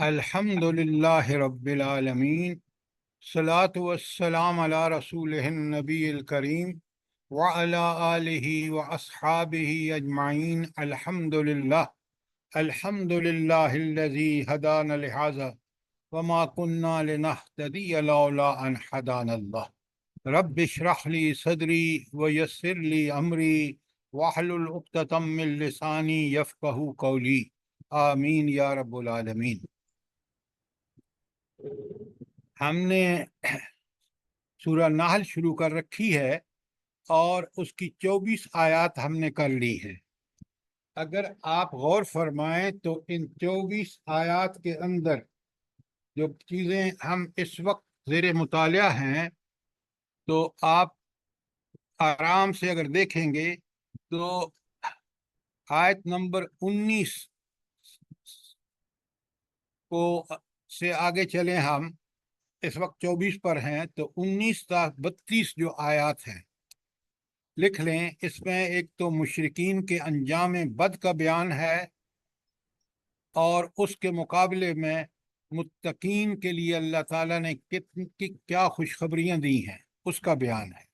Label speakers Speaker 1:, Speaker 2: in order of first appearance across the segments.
Speaker 1: الحمد للہ رب العالمین، صلاۃ والسلام علی رسول النبی الکریم وعلی آلہ واصحابہ اجمعین۔ الحمد للہ الذی ہدانا لہذا وما کنا لنہتدی لولا ان ہدانا اللہ۔ رب اشرح لی صدری ویسر لی امری واحلل عقدۃ من لسانی یفقہوا قولی، آمین یا رب العالمین۔ ہم نے سورہ نحل شروع کر رکھی ہے اور اس کی 24 آیات ہم نے کر لی ہے۔ اگر آپ غور فرمائیں تو ان 24 آیات کے اندر جو چیزیں ہم اس وقت زیر مطالعہ ہیں، تو آپ آرام سے اگر دیکھیں گے تو آیت نمبر 19 کو سے آگے چلیں، ہم اس وقت 24 پر ہیں، تو 19 تا 32 جو آیات ہیں لکھ لیں۔ اس میں ایک تو مشرکین کے انجام بد کا بیان ہے، اور اس کے مقابلے میں متقین کے لیے اللہ تعالیٰ نے کیا خوشخبریاں دی ہیں اس کا بیان ہے۔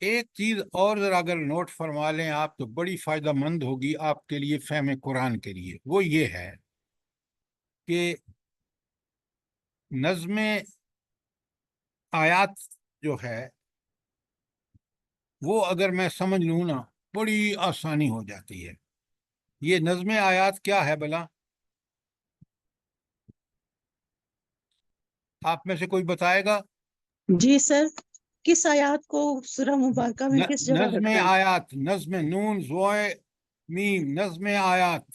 Speaker 1: ایک چیز اور ذرا اگر نوٹ فرما لیں آپ تو بڑی فائدہ مند ہوگی آپ کے لیے فہم قرآن کے لیے، وہ یہ ہے کہ نظم آیات جو ہے وہ اگر میں سمجھ لوں نا بڑی آسانی ہو جاتی ہے۔ یہ نظم آیات کیا ہے بلا؟ آپ میں سے کوئی بتائے گا؟
Speaker 2: جی سر، کس آیات کو سورہ مبارکہ میں کس جگہ
Speaker 1: نظم
Speaker 2: رکھا ہے؟
Speaker 1: آیات، نظم نون زوئے میم، نظم آیات۔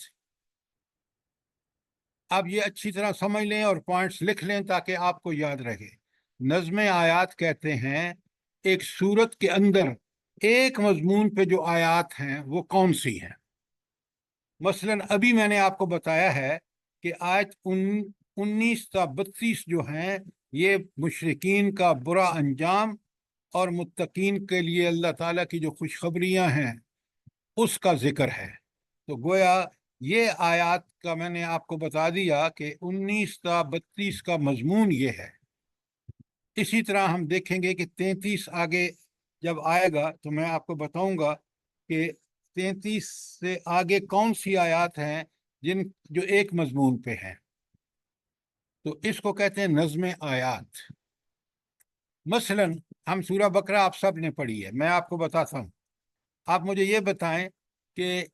Speaker 1: اب یہ اچھی طرح سمجھ لیں اور پوائنٹس لکھ لیں تاکہ آپ کو یاد رہے۔ نظم آیات کہتے ہیں ایک سورت کے اندر ایک مضمون پہ جو آیات ہیں وہ کون سی ہیں۔ مثلا ابھی میں نے آپ کو بتایا ہے کہ آیت 19 تا 32 جو ہیں یہ مشرکین کا برا انجام اور متقین کے لیے اللہ تعالیٰ کی جو خوشخبریاں ہیں اس کا ذکر ہے۔ تو گویا یہ آیات کا میں نے آپ کو بتا دیا کہ 19 تا 32 کا مضمون یہ ہے۔ اسی طرح ہم دیکھیں گے کہ 33 آگے جب آئے گا تو میں آپ کو بتاؤں گا کہ 33 سے آگے کون سی آیات ہیں جو ایک مضمون پہ ہیں۔ تو اس کو کہتے ہیں نظم آیات۔ مثلا ہم سورہ بقرہ آپ سب نے پڑھی ہے، میں آپ کو بتاتا ہوں۔ آپ مجھے یہ بتائیں کہ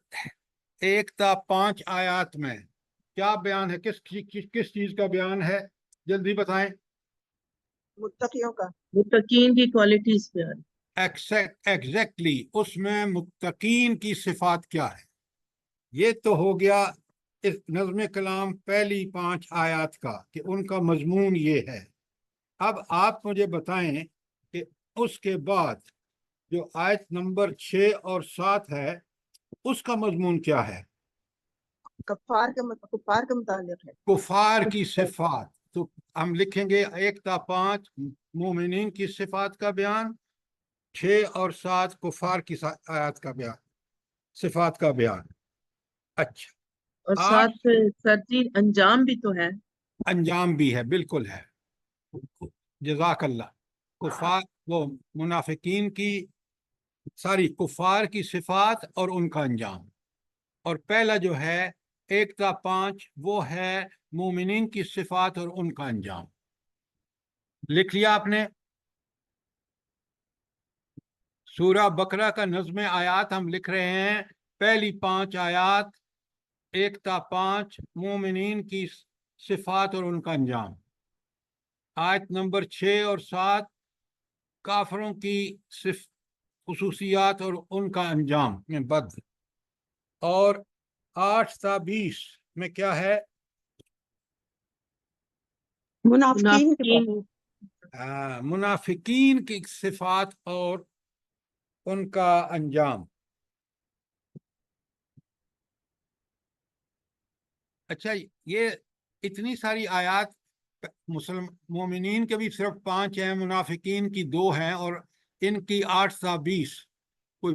Speaker 1: 1 تا 5 آیات میں کیا بیان ہے، کس چیز کا بیان ہے؟ جلدی بتائیں۔
Speaker 2: متقیوں کا، متقین کی کوالٹیز پہ
Speaker 1: ایگزیکٹلی، اس میں متقین کی صفات کیا ہے۔ یہ تو ہو گیا اس نظم کلام پہلی 5 آیات کا کہ ان کا مضمون یہ ہے۔ اب آپ مجھے بتائیں کہ اس کے بعد جو آیت نمبر 6 اور 7 ہے اس کا مضمون کیا ہے؟
Speaker 2: کفار کا متعلق ہے،
Speaker 1: کفار کی صفات۔ تو ہم لکھیں گے 1 تا 5 مومنین کی صفات کا بیان، 6 اور 7 کفار کی آیات کا بیان، صفات کا بیان۔ اچھا،
Speaker 2: اور
Speaker 1: 8
Speaker 2: ساتھ سرجی انجام بھی تو ہے۔
Speaker 1: انجام بھی ہے، بالکل ہے، جزاک اللہ۔ کفار وہ منافقین کی ساری کفار کی صفات اور ان کا انجام، اور پہلا جو ہے 1 تا 5 وہ ہے مومنین کی صفات اور ان کا انجام۔ لکھ لیا آپ نے؟ سورہ بقرہ کا نظم آیات ہم لکھ رہے ہیں، پہلی 5 آیات 1 تا 5 مومنین کی صفات اور ان کا انجام، آیت نمبر 6 اور 7 کافروں کی خصوصیات اور ان کا انجام میں بد، اور 8 تا 20 میں کیا ہے؟ منافقین کی صفات اور ان کا انجام۔ اچھا، یہ اتنی ساری آیات مومنین کے بھی صرف 5 ہیں، منافقین کی 2 ہیں، اور ان کی 8 تا 20 کوئی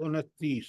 Speaker 1: 29,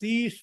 Speaker 1: 30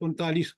Speaker 1: 39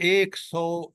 Speaker 1: 100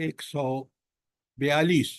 Speaker 1: 142,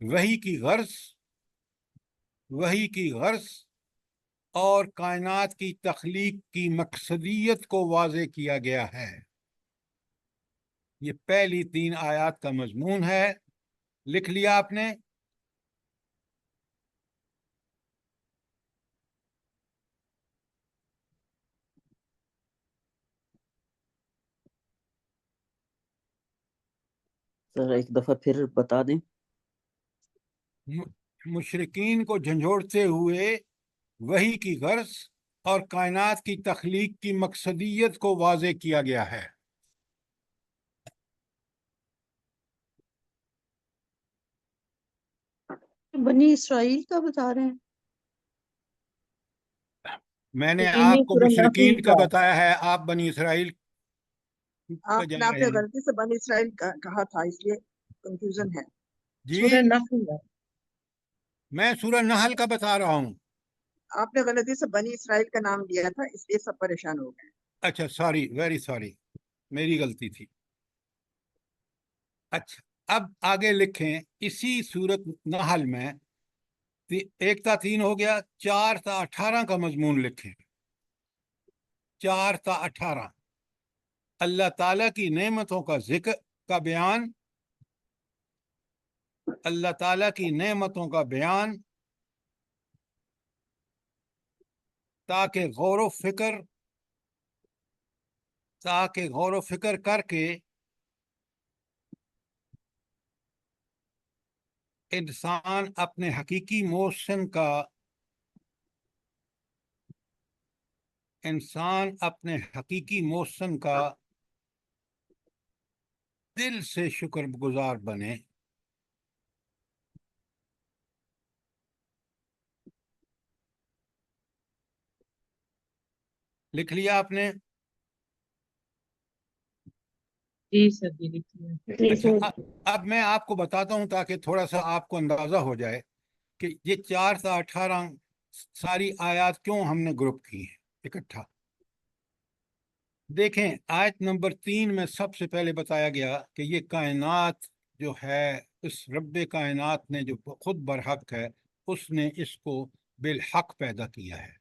Speaker 1: وحی کی غرض اور کائنات کی تخلیق کی مقصدیت کو واضح کیا گیا ہے۔ یہ پہلی 3 آیات کا مضمون ہے۔ لکھ لیا آپ نے؟
Speaker 3: سر ایک دفعہ پھر بتا دیں۔
Speaker 1: مشرکین کو جھنجھوڑتے ہوئے وحی کی غرض اور کائنات کی تخلیق کی مقصدیت کو واضح کیا گیا ہے۔
Speaker 2: بنی اسرائیل کا بتا رہے ہیں؟
Speaker 1: میں نے
Speaker 4: لیکن یہ
Speaker 1: آپ کو
Speaker 4: سورہ
Speaker 1: مشرکین
Speaker 4: نحل
Speaker 1: کا
Speaker 4: کا
Speaker 1: بتایا ہے، آپ بنی اسرائیل پہ
Speaker 5: آپ
Speaker 1: جا
Speaker 5: نے
Speaker 1: رہے ہیں۔
Speaker 5: غلطی سے بنی اسرائیل کہا تھا، اس لیے کنفیوژن ہے۔
Speaker 1: جی
Speaker 4: سورہ نحل ہے۔
Speaker 1: میں سورہ نحل کا بتا رہا ہوں۔
Speaker 5: آپ نے غلطی سے بنی اسرائیل کا نام لیا تھا، اس لیے سب پریشان ہو گئے۔
Speaker 1: اچھا، سوری، ویری سوری، میری غلطی تھی۔ اچھا، اب آگے لکھیں اسی سورت نحل میں 1 تا 3 ہو گیا، 4 تا 18 کا مضمون لکھیں۔ 4 تا 18 اللہ تعالیٰ کی نعمتوں کا ذکر کا بیان، اللہ تعالیٰ کی نعمتوں کا بیان تاکہ غور و فکر کر کے انسان اپنے حقیقی محسن کا دل سے شکر گزار بنے۔ لکھ لیا آپ نے؟
Speaker 4: جی سر، جی لکھیے۔
Speaker 1: اچھا، اب میں آپ کو بتاتا ہوں تاکہ تھوڑا سا آپ کو اندازہ ہو جائے کہ یہ 4 تا 18 ساری آیات کیوں ہم نے گروپ کی ہیں اکٹھا۔ دیکھیں، آیت نمبر 3 میں سب سے پہلے بتایا گیا کہ یہ کائنات جو ہے، اس رب کائنات نے جو خود برحق ہے، اس نے اس کو بالحق پیدا کیا ہے،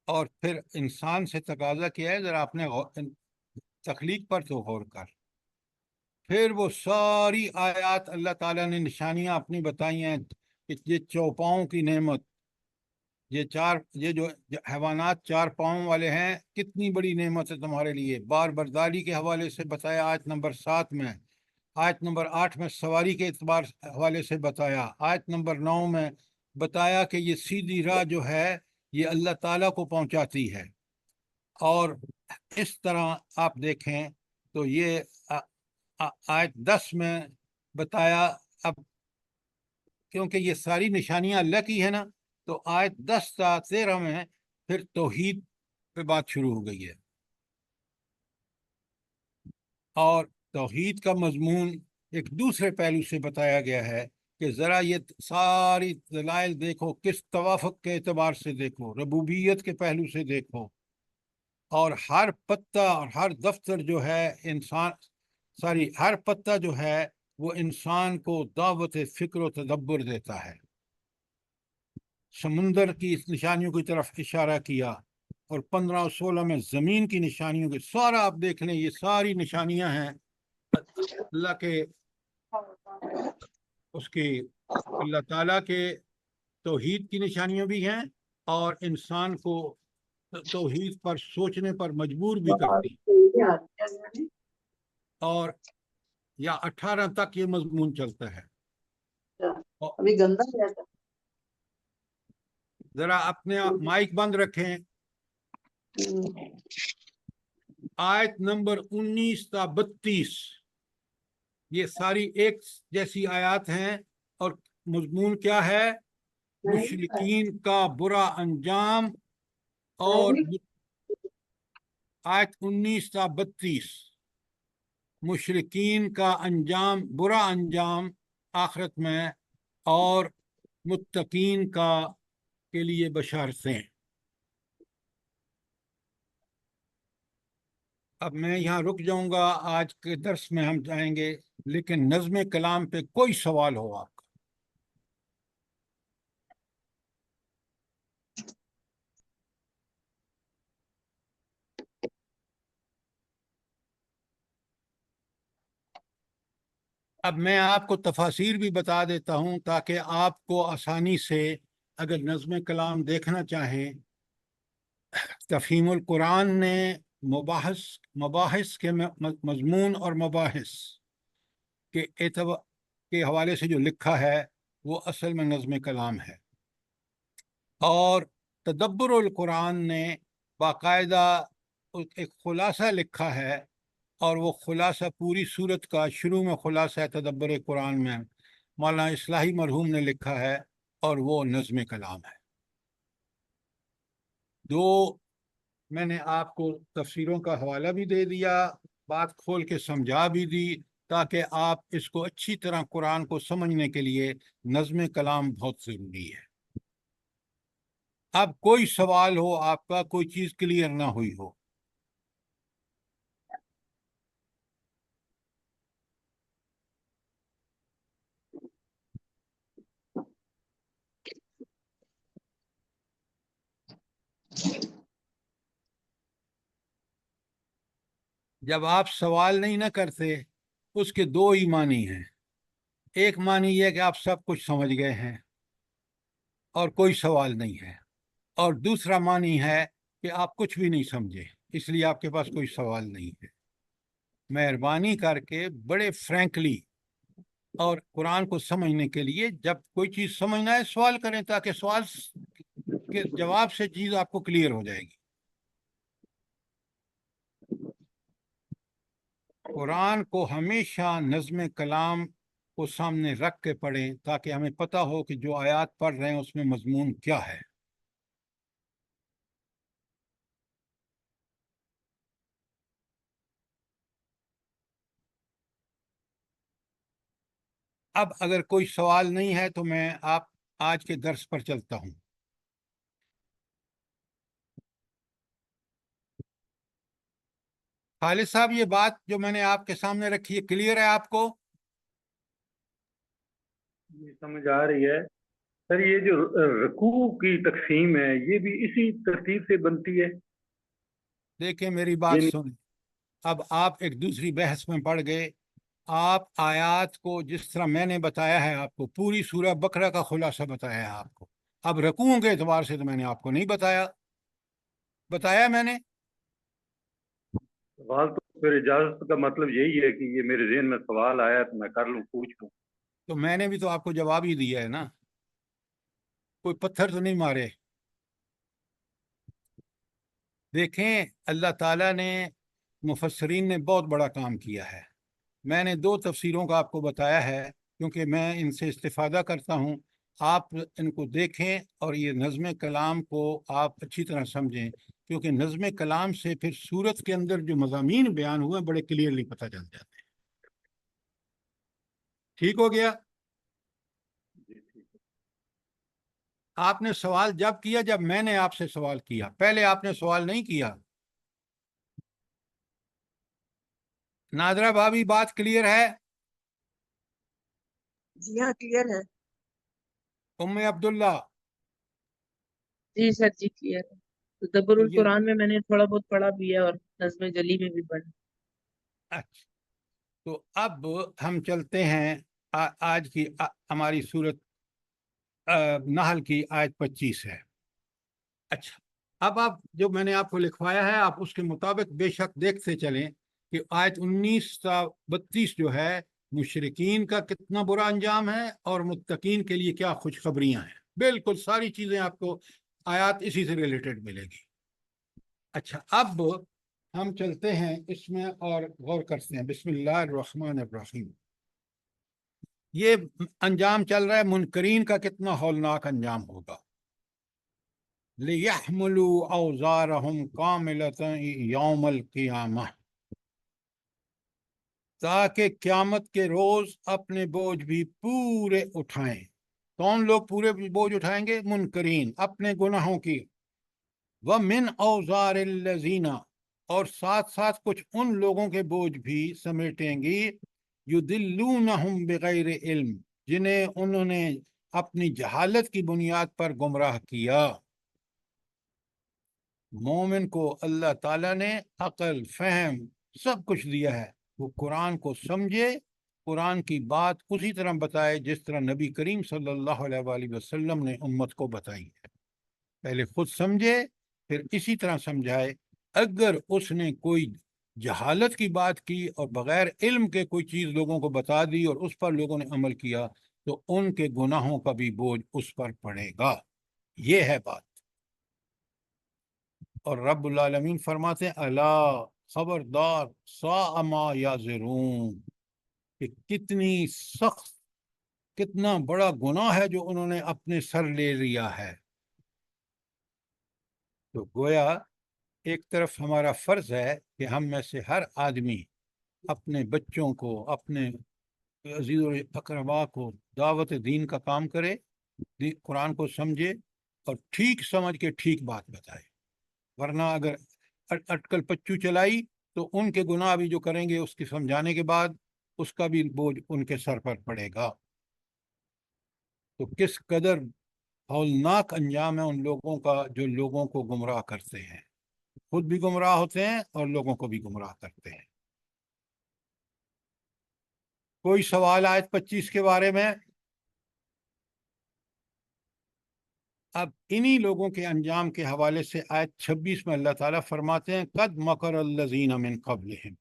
Speaker 1: اور پھر انسان سے تقاضا کیا ہے ذرا اپنے تخلیق پر تو غور کر۔ پھر وہ ساری آیات اللہ تعالیٰ نے نشانیاں اپنی بتائی ہیں کہ یہ چوپاؤں کی نعمت، یہ جو حیوانات 4 پاؤں والے ہیں، کتنی بڑی نعمت ہے تمہارے لیے۔ بار برداری کے حوالے سے بتایا آیت نمبر 7 میں، آیت نمبر 8 میں سواری کے اعتبار حوالے سے بتایا، آیت نمبر 9 میں بتایا کہ یہ سیدھی راہ جو ہے یہ اللہ تعالیٰ کو پہنچاتی ہے۔ اور اس طرح آپ دیکھیں تو یہ آیت 10 میں بتایا، اب کیونکہ یہ ساری نشانیاں اللہ کی ہیں نا، تو آیت 10 تا 13 میں پھر توحید پہ بات شروع ہو گئی ہے، اور توحید کا مضمون ایک دوسرے پہلو سے بتایا گیا ہے کہ ذرا یہ ساری دلائل دیکھو، کس توافق کے اعتبار سے دیکھو، ربوبیت کے پہلو سے دیکھو، اور ہر پتہ اور ہر دفتر جو ہے ہر پتہ جو ہے وہ انسان کو دعوت فکر و تدبر دیتا ہے۔ سمندر کی اس نشانیوں کی طرف اشارہ کیا، اور 15 اور 16 میں زمین کی نشانیوں کی، سارا آپ دیکھ لیں، یہ ساری نشانیاں ہیں اللہ کے، اللہ تعالیٰ کے توحید کی نشانیاں بھی ہیں، اور انسان کو توحید پر سوچنے پر مجبور بھی کرتی، اور یا 18 تک یہ مضمون چلتا ہے۔
Speaker 5: ابھی گندا رہتا۔
Speaker 1: ذرا اپنے مائک بند رکھیں۔ آیت نمبر 19 تا 32 یہ ساری ایک جیسی آیات ہیں، اور مضمون کیا ہے؟ مشرکین کا برا انجام، اور آیت 19 تا 32 مشرکین کا انجام، برا انجام آخرت میں، اور متقین کے لیے بشارتیں۔ اب میں یہاں رک جاؤں گا، آج کے درس میں ہم جائیں گے، لیکن نظم کلام پہ کوئی سوال ہو آپ کا؟ اب میں آپ کو تفاسیر بھی بتا دیتا ہوں تاکہ آپ کو آسانی سے اگر نظم کلام دیکھنا چاہیں، تفہیم القرآن نے مباحث کے مضمون اور مباحث کے حوالے سے جو لکھا ہے وہ اصل میں نظم کلام ہے، اور تدبر القرآن نے باقاعدہ ایک خلاصہ لکھا ہے، اور وہ خلاصہ پوری صورت کا شروع میں خلاصہ ہے تدبر قرآن میں مولانا اصلاحی مرحوم نے لکھا ہے، اور وہ نظم کلام ہے۔ دو میں نے آپ کو تفسیروں کا حوالہ بھی دے دیا، بات کھول کے سمجھا بھی دی، تاکہ آپ اس کو اچھی طرح قرآن کو سمجھنے کے لیے نظم کلام بہت ضروری ہے۔ اب کوئی سوال ہو آپ کا، کوئی چیز کلیئر نہ ہوئی ہو؟ جب آپ سوال نہیں نہ کرتے، اس کے دو ہی معنی ہیں۔ ایک معنی یہ کہ آپ سب کچھ سمجھ گئے ہیں اور کوئی سوال نہیں ہے، اور دوسرا معنی ہے کہ آپ کچھ بھی نہیں سمجھے، اس لیے آپ کے پاس کوئی سوال نہیں ہے۔ مہربانی کر کے بڑے فرینکلی اور قرآن کو سمجھنے کے لیے جب کوئی چیز سمجھنا ہے سوال کریں، تاکہ سوال کے جواب سے چیز آپ کو کلیئر ہو جائے گی۔ قرآن کو ہمیشہ نظم کلام کو سامنے رکھ کے پڑھیں، تاکہ ہمیں پتہ ہو کہ جو آیات پڑھ رہے ہیں اس میں مضمون کیا ہے۔ اب اگر کوئی سوال نہیں ہے تو میں آج کے درس پر چلتا ہوں۔ خالد صاحب، یہ بات جو میں نے آپ کے سامنے رکھی ہے کلیئر ہے آپ کو؟
Speaker 6: یہ سمجھ آ رہی ہے سر۔ یہ جو رکوع کی تقسیم ہے یہ بھی اسی ترتیب سے بنتی ہے؟
Speaker 1: دیکھیں میری بات
Speaker 6: یعنی
Speaker 1: سنیں، اب آپ ایک دوسری بحث میں پڑ گئے۔ آپ آیات کو جس طرح میں نے بتایا ہے آپ کو، پوری سورہ بقرہ کا خلاصہ بتایا ہے آپ کو، اب رکوعوں کے اعتبار سے تو میں نے آپ کو نہیں بتایا میں نے۔
Speaker 6: سوال تو پھر اجازت کا مطلب یہی ہے کہ یہ میرے ذہن میں سوال آیا تو میں کر لوں، پوچھ لوں۔
Speaker 1: تو میں نے بھی تو آپ کو جواب ہی دیا ہے نا، کوئی پتھر تو نہیں مارے۔ دیکھیں اللہ تعالیٰ نے، مفسرین نے بہت بڑا کام کیا ہے۔ میں نے دو تفسیروں کا آپ کو بتایا ہے، کیونکہ میں ان سے استفادہ کرتا ہوں۔ آپ ان کو دیکھیں اور یہ نظم کلام کو آپ اچھی طرح سمجھیں، کیونکہ نظم کلام سے پھر سورت کے اندر جو مضامین بیان ہوئے بڑے کلیئرلی پتہ چل جاتے ہیں۔ ٹھیک ہو گیا؟ آپ نے سوال جب کیا جب میں نے آپ سے سوال کیا، پہلے آپ نے سوال نہیں کیا۔ نادرہ بھابھی بات کلیئر ہے؟
Speaker 5: جی ہاں کلیئر ہے۔
Speaker 1: ام عبداللہ؟
Speaker 4: جی سر، جی کلیئر ہے۔ تدبر
Speaker 1: یہ
Speaker 4: القرآن میں میں نے تھوڑا بہت پڑھا بھی ہے، اور نظم جلی میں بھی پڑھا۔
Speaker 1: اچھا، تو اب ہم چلتے ہیں آج کی ہماری سورت نحل کی آیت 25 ہے۔ اچھا، اب آپ جو میں نے آپ کو لکھوایا ہے آپ اس کے مطابق بے شک دیکھتے چلیں کہ آیت 19 تا 32 جو ہے مشرکین کا کتنا برا انجام ہے اور متقین کے لیے کیا خوشخبریاں ہیں۔ بالکل ساری چیزیں آپ کو آیات اسی سے ریلیٹڈ ملے گی۔ اچھا، اب ہم چلتے ہیں اس میں اور غور کرتے ہیں۔ بسم اللہ الرحمن الرحیم۔ یہ انجام چل رہا ہے، منکرین کا کتنا ہولناک انجام ہوگا۔ لِيَحْمُلُوا أَوْزَارَهُمْ كَامِلَةً يَوْمَ الْقِيَامَةِ، تاکہ قیامت کے روز اپنے بوجھ بھی پورے اٹھائیں۔ کون لوگ پورے بوجھ اٹھائیں گے؟ منکرین، اپنے گناہوں کی۔ وَمِنْ أَوْزَارِ الَّذِينَ، اور ساتھ ساتھ کچھ ان لوگوں کے بوجھ بھی سمیٹیں گی یضلونہم بغیر علم، جنہیں انہوں نے اپنی جہالت کی بنیاد پر گمراہ کیا۔ مومن کو اللہ تعالیٰ نے عقل، فہم، سب کچھ دیا ہے، وہ قرآن کو سمجھے، قرآن کی بات اسی طرح بتائے جس طرح نبی کریم صلی اللہ علیہ وآلہ وسلم نے امت کو بتائی ہے۔ پہلے خود سمجھے پھر اسی طرح سمجھائے۔ اگر اس نے کوئی جہالت کی بات کی اور بغیر علم کے کوئی چیز لوگوں کو بتا دی اور اس پر لوگوں نے عمل کیا تو ان کے گناہوں کا بھی بوجھ اس پر پڑے گا۔ یہ ہے بات۔ اور رب العالمین فرماتے ہیں الا، خبردار، ساء ما یزرون، کہ کتنی سخت، کتنا بڑا گناہ ہے جو انہوں نے اپنے سر لے لیا ہے۔ تو گویا ایک طرف ہمارا فرض ہے کہ ہم میں سے ہر آدمی اپنے بچوں کو، اپنے عزیز و اقربا کو دعوت دین کا کام کرے، قرآن کو سمجھے اور ٹھیک سمجھ کے ٹھیک بات بتائے، ورنہ اگر اٹکل پچو چلائی تو ان کے گناہ بھی جو کریں گے اس کے سمجھانے کے بعد اس کا بھی بوجھ ان کے سر پر پڑے گا۔ تو کس قدر ہولناک انجام ہے ان لوگوں کا جو لوگوں کو گمراہ کرتے ہیں، خود بھی گمراہ ہوتے ہیں اور لوگوں کو بھی گمراہ کرتے ہیں۔ کوئی سوال آیت 25 کے بارے میں؟ اب انہی لوگوں کے انجام کے حوالے سے آیت 26 میں اللہ تعالیٰ فرماتے ہیں قد مکر الذین من قبلہم،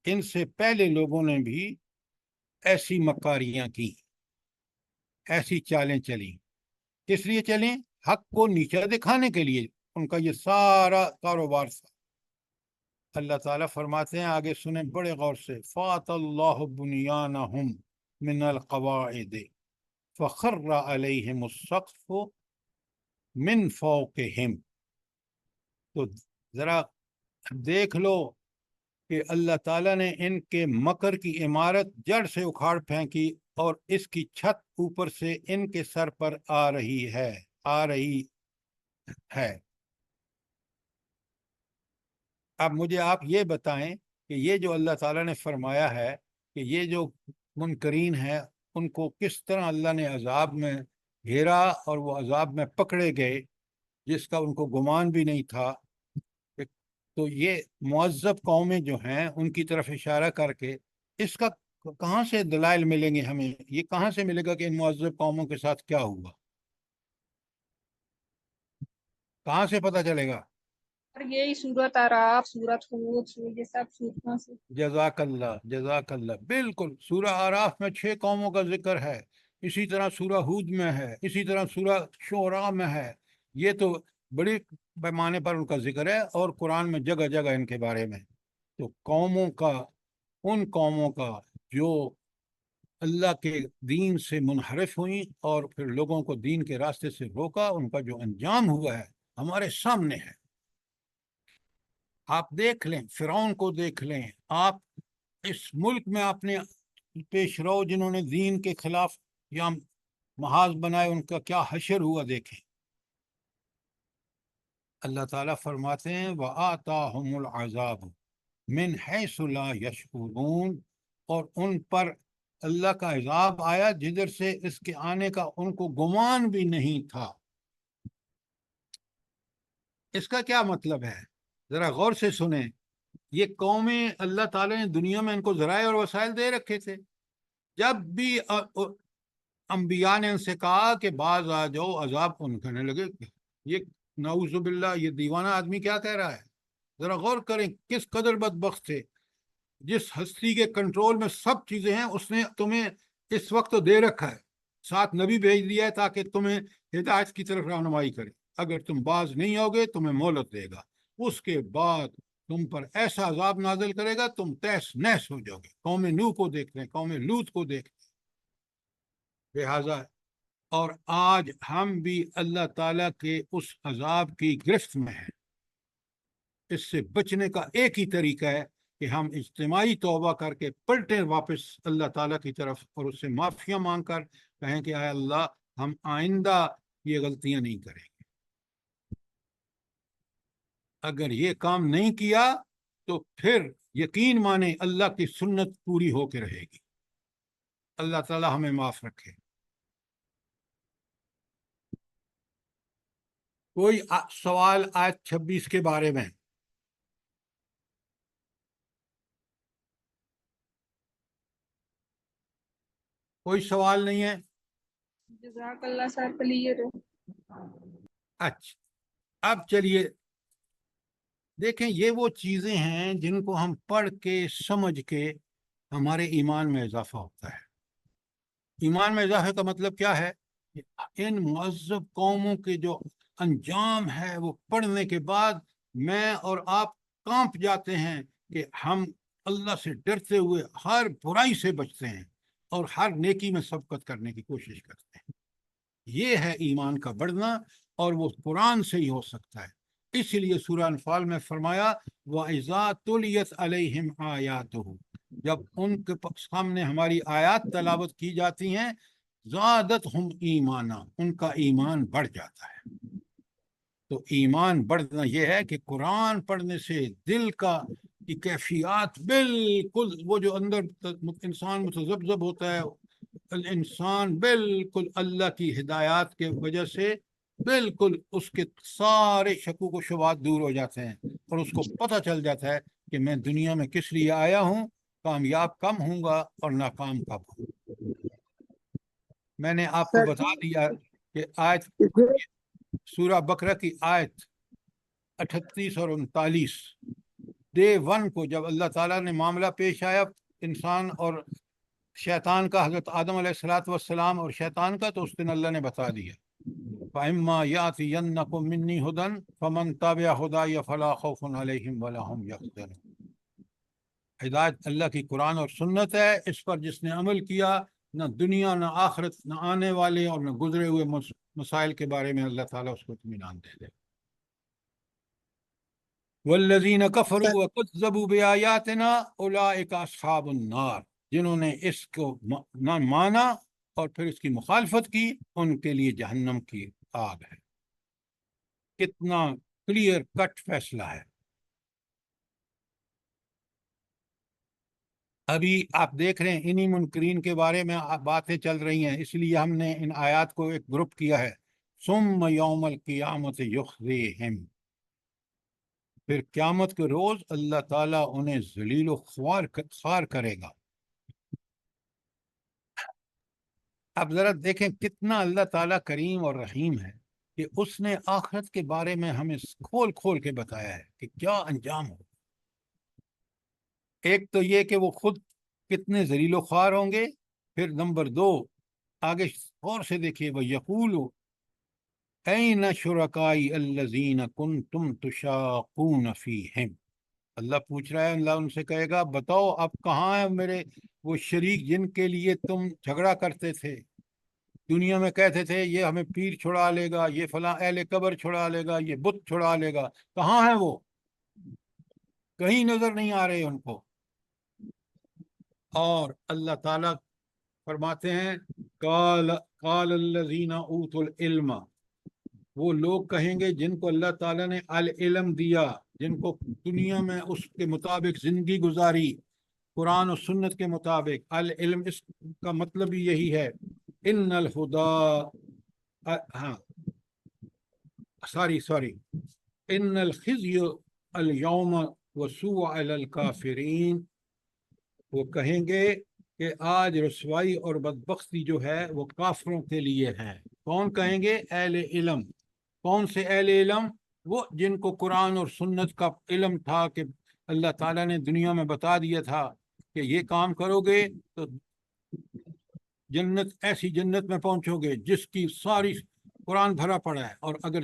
Speaker 1: ان سے پہلے لوگوں نے بھی ایسی مکاریاں کی، ایسی چالیں چلی۔ کس لیے چلیں؟ حق کو نیچا دکھانے کے لیے، ان کا یہ سارا کاروبار تھا۔ اللہ تعالیٰ فرماتے ہیں، آگے سنیں بڑے غور سے، فَأَتَى اللَّهُ بُنْيَانَهُمْ مِنَ الْقَوَاعِدِ فَخَرَّ عَلَيْهِمُ السَّقْفُ مِنْ فَوْقِهِمْ۔ تو ذرا دیکھ لو کہ اللہ تعالیٰ نے ان کے مکر کی عمارت جڑ سے اکھاڑ پھینکی اور اس کی چھت اوپر سے ان کے سر پر آ رہی ہے۔ اب مجھے آپ یہ بتائیں کہ یہ جو اللہ تعالیٰ نے فرمایا ہے کہ یہ جو منکرین ہیں ان کو کس طرح اللہ نے عذاب میں گھیرا اور وہ عذاب میں پکڑے گئے جس کا ان کو گمان بھی نہیں تھا۔ تو یہ معذب قومیں جو ہیں ان کی طرف اشارہ کر کے اس کا کہاں سے دلائل ملیں گے ہمیں؟ یہ کہاں سے ملے گا کہ ان معذب قوموں کے ساتھ کیا ہوا؟ کہاں سے پتہ چلے گا؟
Speaker 7: اور یہی سورت آراف، سورت ہود، یہ سب سورتوں سے۔
Speaker 1: جزاک اللہ، جزاک اللہ، بالکل۔ سورہ آراف میں 6 قوموں کا ذکر ہے، اسی طرح سورہ ہود میں ہے، اسی طرح سورہ شعراء میں ہے۔ یہ تو بڑی پیمانے پر ان کا ذکر ہے اور قرآن میں جگہ جگہ ان کے بارے میں۔ تو قوموں کا، ان قوموں کا جو اللہ کے دین سے منحرف ہوئیں اور پھر لوگوں کو دین کے راستے سے روکا، ان کا جو انجام ہوا ہے ہمارے سامنے ہے۔ آپ دیکھ لیں، فرعون کو دیکھ لیں، آپ اس ملک میں اپنے پیش رو جنہوں نے دین کے خلاف یا محاذ بنائے ان کا کیا حشر ہوا دیکھیں۔ اللہ تعالیٰ فرماتے ہیں وَآتَاهُمُ الْعَذَابُ مِنْ حَيْثُ لَا يَشْعُرُونَ، اور ان پر اللہ کا عذاب آیا جدھر سے اس کے آنے کا ان کو گمان بھی نہیں تھا۔ اس کا کیا مطلب ہے؟ ذرا غور سے سنیں۔ یہ قومیں اللہ تعالیٰ نے دنیا میں ان کو ذرائع اور وسائل دے رکھے تھے۔ جب بھی انبیاء نے ان سے کہا کہ بعض آ جاؤ، عذاب، ان کہنے لگے یہ نعوذ باللہ یہ دیوانہ آدمی کیا کہہ رہا ہے۔ ذرا غور کریں کس قدر بدبخت تھے۔ جس ہستی کے کنٹرول میں سب چیزیں ہیں اس نے تمہیں اس وقت تو دے رکھا ہے، ساتھ نبی بھیج دیا ہے تاکہ تمہیں ہدایت کی طرف رہنمائی کرے، اگر تم باز نہیں ہوگے تمہیں مہلت دے گا، اس کے بعد تم پر ایسا عذاب نازل کرے گا تم تیس نیس ہو جاؤ گے۔ قوم نوح کو دیکھ لیں، قوم لوط کو دیکھ لیں۔ لہٰذا اور آج ہم بھی اللہ تعالیٰ کے اس عذاب کی گرفت میں ہیں۔ اس سے بچنے کا ایک ہی طریقہ ہے کہ ہم اجتماعی توبہ کر کے پلٹیں واپس اللہ تعالیٰ کی طرف اور اس سے معافیاں مانگ کر کہیں کہ اے اللہ ہم آئندہ یہ غلطیاں نہیں کریں گے۔ اگر یہ کام نہیں کیا تو پھر یقین مانے اللہ کی سنت پوری ہو کے رہے گی۔ اللہ تعالی ہمیں معاف رکھے۔ کوئی سوال آیت 26 کے بارے میں؟ کوئی سوال نہیں ہے؟
Speaker 7: جزاک اللہ سر کلیئر ہے۔
Speaker 1: اچھا، اب چلیے دیکھیں، یہ وہ چیزیں ہیں جن کو ہم پڑھ کے سمجھ کے ہمارے ایمان میں اضافہ ہوتا ہے۔ ایمان میں اضافے کا مطلب کیا ہے؟ ان مہذب قوموں کے جو انجام ہے وہ پڑھنے کے بعد میں اور آپ کانپ جاتے ہیں کہ ہم اللہ سے ڈرتے ہوئے ہر برائی سے بچتے ہیں اور ہر نیکی میں سبقت کرنے کی کوشش کرتے ہیں۔ یہ ہے ایمان کا بڑھنا، اور وہ قرآن سے ہی ہو سکتا ہے۔ اس لیے سورہ انفال میں فرمایا وَإِذَا تُلِيَتْ عَلَيْهِمْ آيَاتُهُ، جب ان کے سامنے ہماری آیات تلاوت کی جاتی ہیں زادتہم ایمانا، ان کا ایمان بڑھ جاتا ہے۔ تو ایمان بڑھنا یہ ہے کہ قرآن پڑھنے سے دل کی کیفیات بالکل، وہ جو اندر انسان متذبذب ہوتا ہے، انسان بالکل اللہ کی ہدایات کے وجہ سے بالکل اس کے سارے شکوک و شبہات دور ہو جاتے ہیں، اور اس کو پتہ چل جاتا ہے کہ میں دنیا میں کس لیے آیا ہوں، کامیاب کم ہوں گا اور ناکام کب ہوں۔ میں نے آپ کو بتا دیا کہ آیت سورہ بقرہ کی آیت 38 اور 39 ڈے 1 کو جب اللہ تعالیٰ نے معاملہ پیش آیا انسان اور شیطان کا، حضرت آدم علیہ السلام اور شیطان کا، تو اس دن اللہ نے بتا دیا فَإِمَّا يَأْتِيَنَّكُم مِّنِّي هُدًى فَمَن تَبِعَ هُدَايَ فَلَا خَوْفٌ عَلَيْهِمْ وَلَا هُمْ يَحْزَنُونَ۔ ہدایت اللہ کی قرآن اور سنت ہے، اس پر جس نے عمل کیا، نہ دنیا نہ آخرت نہ آنے والے اور نہ گزرے ہوئے مسائل کے بارے میں اللہ تعالیٰ اس کو اطمینان دے دے۔ والذین کفروا وکذبوا بآیاتنا اولئک اصحاب النار، جنہوں نے اس کو نہ مانا اور پھر اس کی مخالفت کی، ان کے لیے جہنم کی آگ ہے۔ کتنا کلیئر کٹ فیصلہ ہے۔ ابھی آپ دیکھ رہے ہیں انہی منکرین کے بارے میں باتیں چل رہی ہیں، اس لیے ہم نے ان آیات کو ایک گروپ کیا ہے۔ ثم یوم القیامت یخزیہم، پھر قیامت کے روز اللہ تعالیٰ انہیں ذلیل و خوار کرے گا۔ اب ذرا دیکھیں کتنا اللہ تعالیٰ کریم اور رحیم ہے کہ اس نے آخرت کے بارے میں ہمیں کھول کھول کے بتایا ہے کہ کیا انجام ہو۔ ایک تو یہ کہ وہ خود کتنے ذلیل و خوار ہوں گے، پھر نمبر 2 آگے اور سے دیکھیے وَيَقُولُ أَيْنَ شُرَكَائِي الَّذِينَ كُنْتُمْ تُشَاقُونَ فِيهِمْ، اللہ پوچھ رہا ہے، اللہ ان سے کہے گا بتاؤ اب کہاں ہیں میرے وہ شریک جن کے لیے تم جھگڑا کرتے تھے، دنیا میں کہتے تھے یہ ہمیں پیر چھڑا لے گا، یہ فلاں اہل قبر چھڑا لے گا، یہ بت چھڑا لے گا، کہاں ہیں وہ؟ کہیں نظر نہیں آ رہے ان کو۔ اور اللہ تعالیٰ فرماتے ہیں قال الذین اوتوا العلم، وہ لوگ کہیں گے جن کو اللہ تعالیٰ نے العلم دیا، جن کو دنیا میں اس کے مطابق زندگی گزاری، قرآن و سنت کے مطابق۔ العلم اس کا مطلب بھی یہی ہے، ان الہدا ہاں سوری ان الخزي اليوم والسوء على الكافرین، وہ کہیں گے کہ آج رسوائی اور بدبختی جو ہے وہ کافروں کے لیے ہے۔ کون کہیں گے؟ اہل علم۔ کون سے اہل علم؟ وہ جن کو قرآن اور سنت کا علم تھا کہ اللہ تعالیٰ نے دنیا میں بتا دیا تھا کہ یہ کام کرو گے تو جنت، ایسی جنت میں پہنچو گے جس کی ساری قرآن بھرا پڑا ہے، اور اگر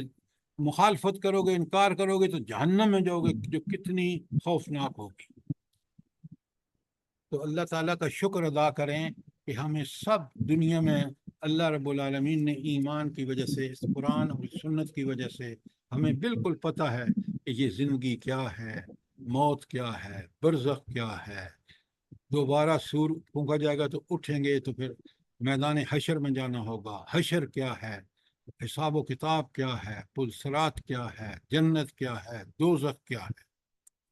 Speaker 1: مخالفت کرو گے، انکار کرو گے تو جہنم میں جاؤ گے جو کتنی خوفناک ہوگی۔ تو اللہ تعالیٰ کا شکر ادا کریں کہ ہمیں سب دنیا میں اللہ رب العالمین نے ایمان کی وجہ سے، اس قرآن اور سنت کی وجہ سے ہمیں بالکل پتہ ہے کہ یہ زندگی کیا ہے، موت کیا ہے، برزخ کیا ہے، دوبارہ سور پھونکا جائے گا تو اٹھیں گے تو پھر میدان حشر میں جانا ہوگا، حشر کیا ہے، حساب و کتاب کیا ہے، پل صراط کیا ہے، جنت کیا ہے، دوزخ کیا ہے۔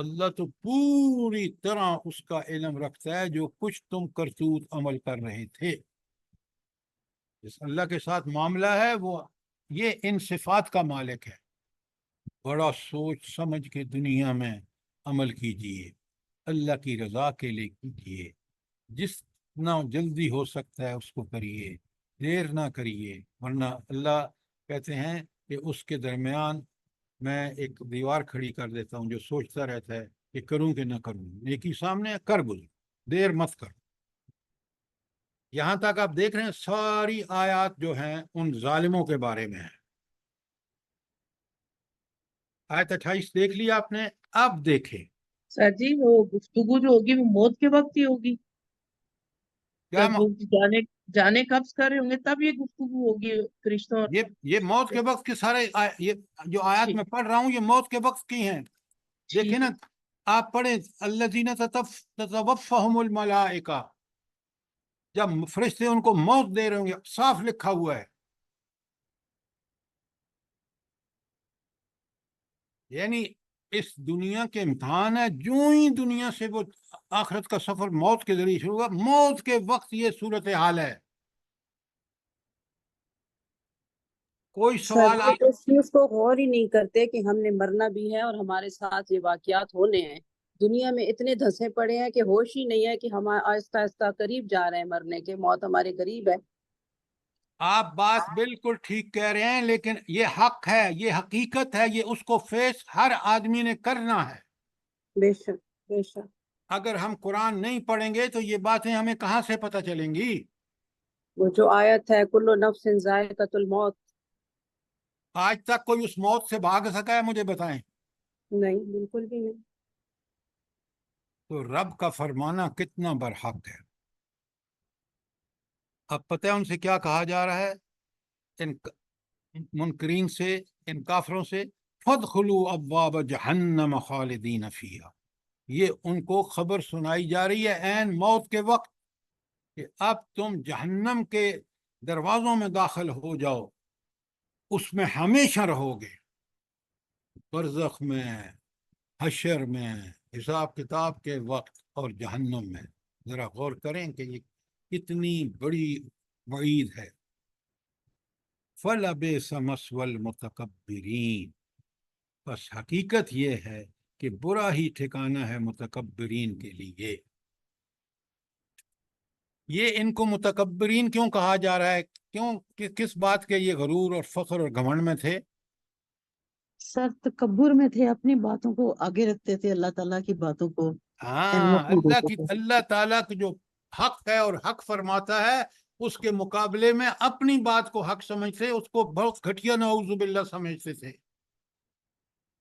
Speaker 1: اللہ تو پوری طرح اس کا علم رکھتا ہے جو کچھ تم کرتوت عمل کر رہے تھے. جس اللہ کے ساتھ معاملہ ہے وہ یہ ان صفات کا مالک ہے. بڑا سوچ سمجھ کے دنیا میں عمل کیجئے, اللہ کی رضا کے لیے کیجئے, جتنا جلدی ہو سکتا ہے اس کو کریے, دیر نہ کریے, ورنہ اللہ کہتے ہیں کہ اس کے درمیان میں ایک دیوار کھڑی کر دیتا ہوں جو سوچتا رہتا ہے کہ کروں کہ نہ کروں. نیکی سامنے ہے, کر گزر, دیر مت کر. یہاں تک آپ دیکھ رہے ہیں ساری آیات جو ہیں ان ظالموں کے بارے میں ہیں. آیت 28 دیکھ لی آپ نے. اب دیکھیں
Speaker 4: سر جی وہ گفتگو جو ہوگی وہ موت کے وقت ہی ہوگی.
Speaker 1: کیا
Speaker 4: جب وہ جانے قبض کر رہے ہوں گے تب یہ گفتگو ہوگی فرشتوں اور
Speaker 1: یہ موت کے وقت کے سارے یہ جو آیات میں پڑھ رہا ہوں یہ موت کے وقت کی ہیں. دیکھیں نا آپ پڑھیں الذین تتوفاہم الملائکہ, جب فرشتے ان کو موت دے رہے ہوں گے, صاف لکھا ہوا ہے. یعنی اس دنیا کے امتحان ہے, جو ہی دنیا سے وہ آخرت کا سفر موت کے ذریعے شروع ہوا, موت کے وقت یہ صورتحال ہے. کوئی
Speaker 3: سر
Speaker 1: سوال
Speaker 3: وہ تو اس چیز کو غور ہی نہیں کرتے کہ ہم نے مرنا بھی ہے اور ہمارے ساتھ یہ واقعات ہونے ہیں. دنیا میں اتنے دھسے پڑے ہیں کہ ہوش ہی نہیں ہے کہ ہم آہستہ آہستہ قریب جا رہے ہیں مرنے کے, موت ہمارے قریب ہے.
Speaker 1: آپ بات بالکل ٹھیک کہہ رہے ہیں, لیکن یہ حق ہے, یہ حقیقت ہے, یہ اس کو فیس ہر آدمی نے کرنا ہے.
Speaker 3: بے شک بے شک.
Speaker 1: اگر ہم قرآن نہیں پڑھیں گے تو یہ باتیں ہمیں کہاں سے پتہ چلیں گی؟
Speaker 3: وہ جو آیت ہے کل نفس ذائقۃ الموت,
Speaker 1: آج تک کوئی اس موت سے بھاگ سکا ہے؟ مجھے بتائیں.
Speaker 3: نہیں بالکل بھی نہیں.
Speaker 1: تو رب کا فرمانا کتنا برحق ہے. اب پتہ ہے ان سے کیا کہا جا رہا ہے, ان منکرین سے, ان کافروں سے, فَادْخُلُوا أَبْوَابَ جَهَنَّمَ خَالِدِينَ فِيهَا. یہ ان کو خبر سنائی جا رہی ہے عین موت کے وقت کہ اب تم جہنم کے دروازوں میں داخل ہو جاؤ, اس میں ہمیشہ رہو گے. برزخ میں, حشر میں, حساب کتاب کے وقت اور جہنم میں. ذرا غور کریں کہ یہ کتنی بڑی وعید ہے. فَلَبِئْسَ مَثْوَى الْمُتَكَبِّرِينَ. بس حقیقت یہ ہے کہ برا ہی ٹھکانہ ہے متکبرین کے لیے. یہ ان کو متکبرین کیوں کہا جا رہا ہے؟ کیوں, کس بات کے یہ غرور اور فخر اور گھمنڈ میں تھے؟
Speaker 2: سر تکبر میں تھے, اپنی باتوں کو آگے رکھتے تھے اللہ تعالیٰ کی باتوں کو
Speaker 1: ہاں,
Speaker 2: اہمیت نہیں دیتے تھے.
Speaker 1: اللہ تعالیٰ کی جو حق ہے اور حق فرماتا ہے اس کے مقابلے میں اپنی بات کو حق سمجھتے, اس کو بہت گھٹیا نعوذ باللہ سمجھتے تھے.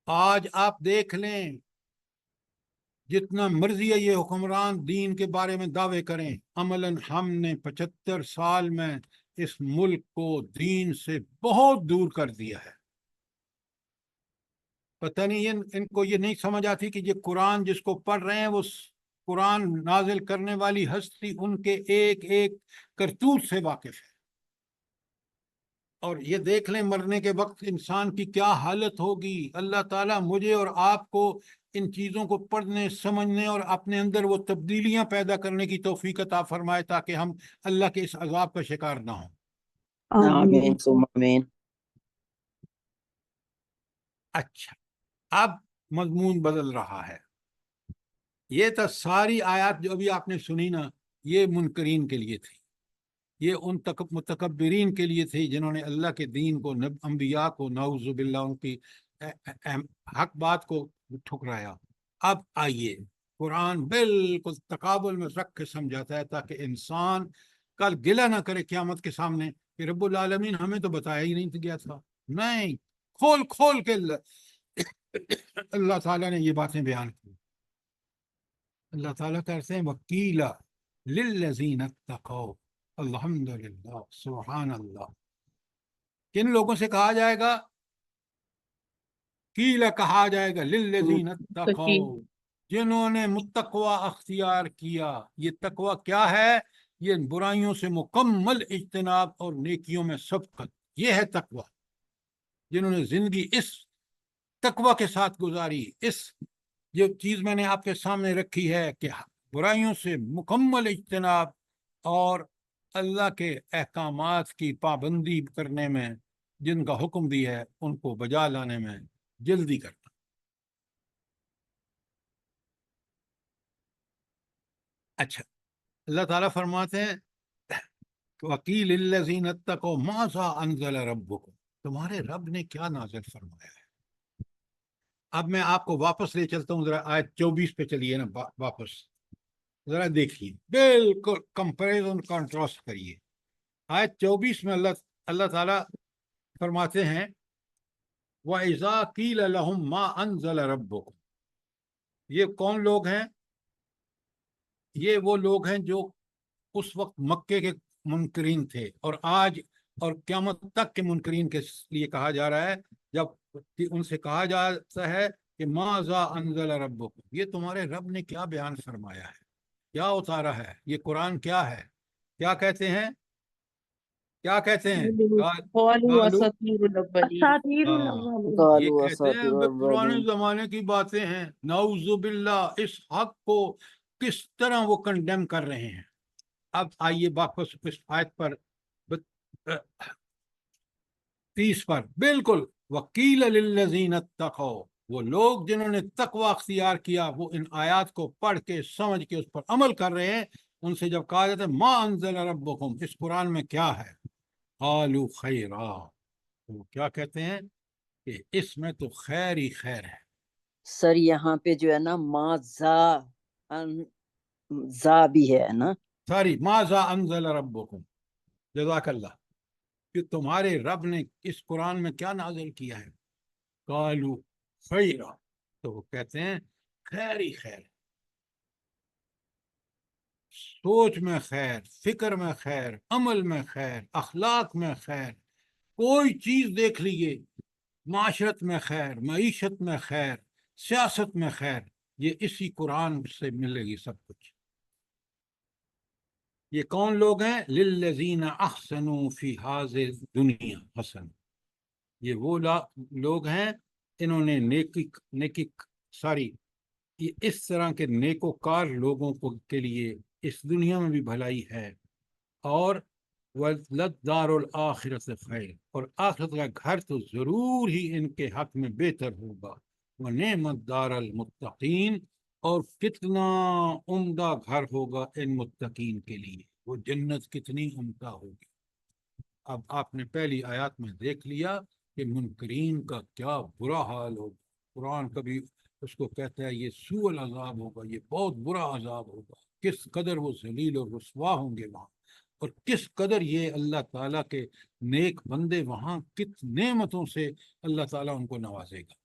Speaker 1: آج آپ دیکھ لیں جتنا مرضی ہے یہ حکمران دین کے بارے میں دعوے کریں, عملاً ہم نے 75 سال میں اس ملک کو دین سے بہت دور کر دیا ہے. پتہ نہیں ان کو یہ نہیں سمجھ آتی کہ یہ قرآن جس کو پڑھ رہے ہیں وہ قرآن نازل کرنے والی ہستی ان کے ایک ایک کرتوت سے واقف ہے. اور یہ دیکھ لیں مرنے کے وقت انسان کی کیا حالت ہوگی. اللہ تعالیٰ مجھے اور آپ کو ان چیزوں کو پڑھنے, سمجھنے اور اپنے اندر وہ تبدیلیاں پیدا کرنے کی توفیق عطا فرمائے تاکہ ہم اللہ کے اس عذاب کا شکار نہ ہوں.
Speaker 2: آمین.
Speaker 8: ثم آمین.
Speaker 1: اچھا, اب مضمون بدل رہا ہے. یہ تو ساری آیات جو ابھی آپ نے سنی نا, یہ منکرین کے لیے تھی, یہ ان متکبرین کے لیے تھی جنہوں نے اللہ کے دین کو, انبیاء کو, نعوذ باللہ ان کی حق بات کو ٹھکرایا. اب آئیے, قرآن بالکل تقابل میں رکھ کے سمجھاتا ہے تاکہ انسان کل گلہ نہ کرے قیامت کے سامنے کہ رب العالمین ہمیں تو بتایا ہی نہیں گیا تھا. نہیں, کھول کھول کے اللہ تعالیٰ نے یہ باتیں بیان کی. اللہ تعالیٰ کہتے ہیں وَقِيلَ لِلَّذِينَ اتَّقَوْا. الحمدللہ, سبحان اللہ. کن لوگوں سے کہا جائے گا؟ قیل کہا جائے گا للذین اتقوا, جنہوں نے متقوا اختیار کیا. یہ تقوی کیا ہے؟ یہ برائیوں سے مکمل اجتناب اور نیکیوں میں سبقت, یہ ہے تقوی. جنہوں نے زندگی اس تقوی کے ساتھ گزاری, اس جو چیز میں نے آپ کے سامنے رکھی ہے کہ برائیوں سے مکمل اجتناب اور اللہ کے احکامات کی پابندی کرنے میں جن کا حکم دی ہے ان کو بجا لانے میں جلدی کرنا. اچھا، اللہ تعالیٰ فرماتے ہیں وکیل الذین اتقوا ماذا انزل ربکم، تمہارے رب نے کیا نازل فرمایا ہے. اب میں آپ کو واپس لے چلتا ہوں، ذرا آیت 24 پہ چلیے نا واپس، ذرا دیکھیے، بالکل کمپیریزن کنٹراسٹ کریے. آیت 24 میں اللہ تعالیٰ فرماتے ہیں وَإِذَا قِيلَ لَهُمْ مَا أَنزَلَ رَبُّكُمْ. یہ کون لوگ ہیں؟ یہ وہ لوگ ہیں جو اس وقت مکے کے منکرین تھے اور آج اور قیامت تک کے منکرین کے لیے کہا جا رہا ہے. جب ان سے کہا جاتا ہے کہ ماذا انزل ربکم، یہ تمہارے رب نے کیا بیان فرمایا ہے، کیا اتارا ہے، یہ قرآن کیا ہے، کیا کہتے ہیں، کیا کہتے ہیں؟
Speaker 4: قالوا اساطیر الاولین،
Speaker 2: اساطیر
Speaker 1: یہ
Speaker 8: قالوا
Speaker 1: کہتے ہیں
Speaker 8: اساطیر
Speaker 1: بے پرانے
Speaker 8: الاولین.
Speaker 1: زمانے کی باتیں ہیں. نعوذ باللہ، اس حق کو کس طرح وہ کنڈیم کر رہے ہیں. اب آئیے واپس اس آیت پر 30 پر، بالکل وکیل للذین اتقوا، وہ لوگ جنہوں نے تقوی اختیار کیا، وہ ان آیات کو پڑھ کے سمجھ کے اس پر عمل کر رہے ہیں. ان سے جب کہا جاتا ہے ما انزل ربکم، اس قرآن میں کیا ہے، قالوا خیرا، وہ کیا کہتے ہیں کہ اس میں تو خیر ہی خیر ہے.
Speaker 8: سر یہاں پہ جو ہے نا ما زا بھی ہے نا.
Speaker 1: ساری ماذا انزل ربکم، جزاک اللہ، کہ تمہارے رب نے اس قرآن میں کیا نازل کیا ہے. قالوا خیرا، تو وہ کہتے ہیں خیر ہی خیر، سوچ میں خیر، فکر میں خیر، عمل میں خیر، اخلاق میں خیر، کوئی چیز دیکھ لیجیے، معاشرت میں خیر، معیشت میں خیر، سیاست میں خیر، یہ اسی قرآن سے ملے گی سب کچھ. یہ کون لوگ ہیں؟ للذین احسنوا فی هذه الدنیا حسن، یہ وہ لوگ ہیں انہوں نے نیکی یہ اس طرح کے نیکوکار لوگوں کے لیے اس دنیا میں بھی بھلائی ہے، اور وَلَلدَّارُ الْآخِرَةُ خیر، اور آخرت کا گھر تو ضرور ہی ان کے حق میں بہتر ہوگا. وَنِعْمَ الدَّارُ الْمُتَّقِينَ، اور کتنا عمدہ گھر ہوگا ان متقین کے لیے، وہ جنت کتنی عمدہ ہوگی. اب آپ نے پہلی آیات میں دیکھ لیا کہ منکرین کا کیا برا حال ہوگا. قرآن کبھی اس کو کہتا ہے یہ سوء العذاب ہوگا، یہ بہت برا عذاب ہوگا، کس قدر وہ ذلیل اور رسوا ہوں گے وہاں، اور کس قدر یہ اللہ تعالیٰ کے نیک بندے وہاں کت نعمتوں سے اللہ تعالیٰ ان کو نوازے گا.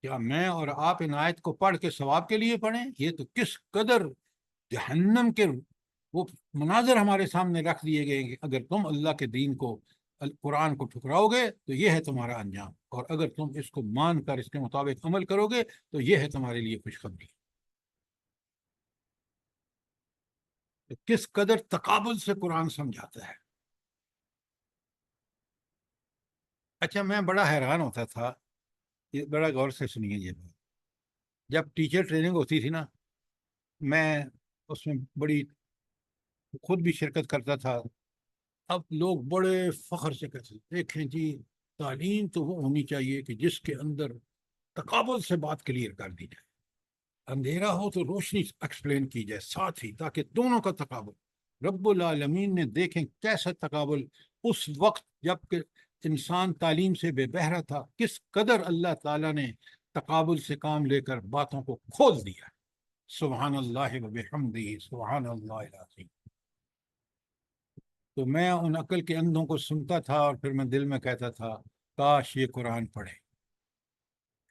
Speaker 1: کیا میں اور آپ ان آیت کو پڑھ کے ثواب کے لیے پڑھیں؟ یہ تو کس قدر جہنم کے وہ مناظر ہمارے سامنے رکھ دیے گئے کہ اگر تم اللہ کے دین کو، قرآن کو ٹھکراؤ گے تو یہ ہے تمہارا انجام، اور اگر تم اس کو مان کر اس کے مطابق عمل کرو گے تو یہ ہے تمہارے لیے خوشخبری. کس قدر تقابل سے قرآن سمجھاتا ہے. اچھا، میں بڑا حیران ہوتا تھا، یہ بڑا غور سے سنیے یہ بات، جب ٹیچر ٹریننگ ہوتی تھی نا، میں اس میں بڑی خود بھی شرکت کرتا تھا. اب لوگ بڑے فخر سے کہتے ہیں دیکھیں جی تعلیم تو وہ ہونی چاہیے کہ جس کے اندر تقابل سے بات کلیئر کر دی جائے، اندھیرا ہو تو روشنی ایکسپلین کی جائے ساتھ ہی، تاکہ دونوں کا تقابل. رب العالمین نے دیکھیں کیسا تقابل اس وقت جب کہ انسان تعلیم سے بے بہرا تھا، کس قدر اللہ تعالیٰ نے تقابل سے کام لے کر باتوں کو کھول دیا. سبحان اللہ و بحمدہ، سبحان اللہ العظیم. تو میں ان عقل کے اندھوں کو سنتا تھا اور پھر میں دل میں کہتا تھا کاش یہ قرآن پڑھے،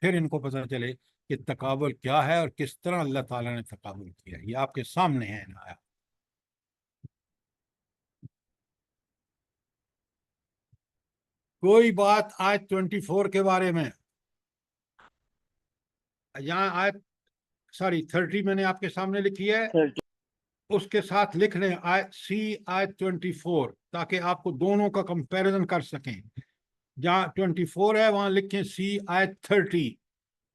Speaker 1: پھر ان کو پتہ چلے کہ تقابل کیا ہے اور کس طرح اللہ تعالیٰ نے تقابل کیا. یہ آپ کے سامنے ہے نا. آیا کوئی بات آیت 24 کے بارے میں، یہاں آیت 30 میں نے آپ کے سامنے لکھی ہے، اس کے ساتھ لکھ لیں آیت 24 تاکہ آپ کو دونوں کا کمپیریزن کر سکیں. جہاں 24 ہے وہاں لکھیں آیت 30.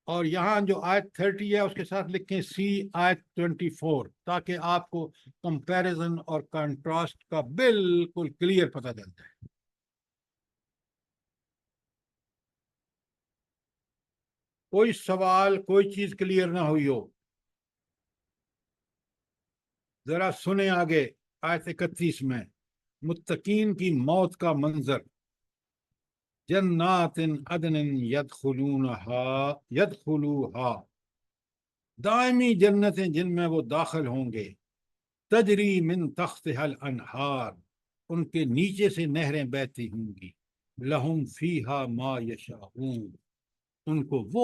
Speaker 1: اور یہاں جو آیت 30 ہے اس کے ساتھ لکھیں سی آیت 24 تاکہ آپ کو کمپیریزن اور کنٹراسٹ کا بالکل کلیئر پتہ چلتا ہے. کوئی سوال کوئی چیز کلیئر نہ ہوئی ہو ذرا سنیں آگے. آیت 31 میں متقین کی موت کا منظر. جنات عدن یدخلوها دائمی جنتیں جن میں وہ داخل ہوں گے. تجری من تحتها الانہار ان کے نیچے سے نہریں بہتی ہوں گی. لہم فیہا ما یشاءون ان کو وہ